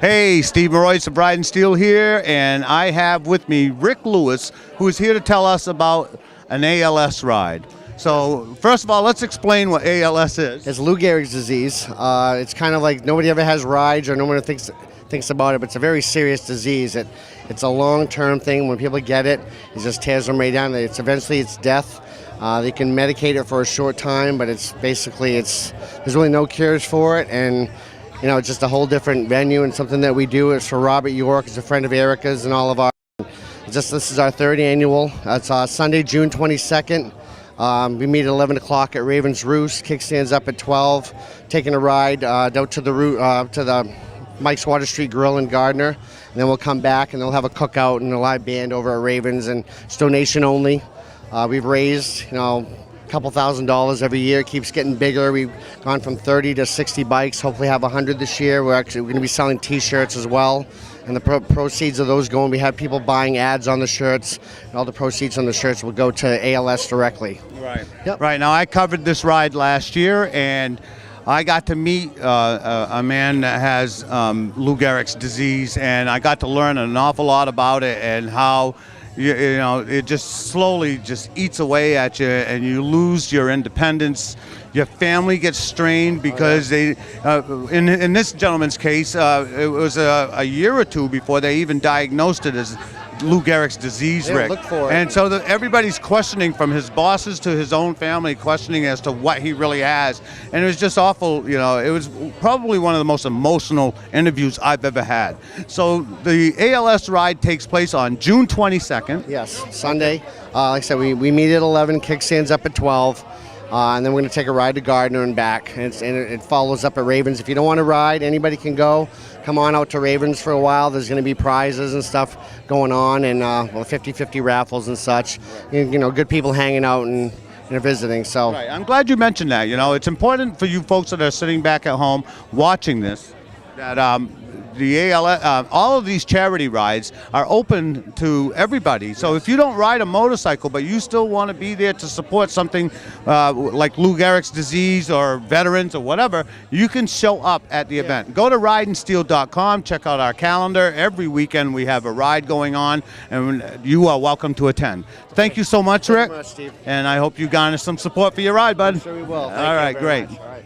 Hey, Steve Maroyce of Ride and Steel here, and I have with me Rick Lewis, who is here to tell us about an ALS ride. So, first of all, let's explain what ALS is. It's Lou Gehrig's disease. It's kind of like nobody ever has rides or no one thinks about it, but it's a very serious disease. It's a long-term thing. When people get it, it just tears them right down. Eventually it's death. They can medicate it for a short time, but there's really no cures for it, and it's just a whole different venue and something that we do. It's for Robert York. It's a friend of Erica's and all of our. This is our third annual. It's Sunday, June 22nd. We meet at 11 o'clock at Raven's Roost. Kickstands up at 12. Taking a ride out to the Mike's Water Street Grill in Gardner. And then we'll come back and they'll have a cookout and a live band over at Raven's, and it's donation only. We've raised, a couple $1,000s every year. It keeps getting bigger. We've gone from 30 to 60 bikes. Hopefully have 100 this year. We're going to be selling T-shirts as well. And the proceeds of those we have people buying ads on the shirts, and all the proceeds on the shirts will go to ALS directly. Right. Yep. Right. Now, I covered this ride last year, and I got to meet a man that has Lou Gehrig's disease, and I got to learn an awful lot about it and how it just slowly just eats away at you, and you lose your independence. Your family gets strained because in this gentleman's case, it was a year or two before they even diagnosed it as Lou Gehrig's disease, Rick. Look for it. And so everybody's questioning, from his bosses to his own family, questioning as to what he really has. And it was just awful. It was probably one of the most emotional interviews I've ever had. So the ALS ride takes place on June 22nd. Yes, Sunday. Like I said, we meet at 11, kickstands up at 12. And then we're going to take a ride to Gardner and back. And it follows up at Ravens. If you don't want to ride, anybody can go. Come on out to Ravens for a while. There's going to be prizes and stuff going on, and 50-50 raffles and such. Good people hanging out and visiting. So right. I'm glad you mentioned that. It's important for you folks that are sitting back at home watching this, that the ALS, all of these charity rides are open to everybody. So if you don't ride a motorcycle, but you still want to be there to support something like Lou Gehrig's disease or veterans or whatever, you can show up at the event. Go to rideandsteel.com, check out our calendar. Every weekend we have a ride going on, and you are welcome to attend. Thank you so much, Rick. Thank you very much, Steve. And I hope you garner some support for your ride, bud. I'm sure we will. All right, great. All right.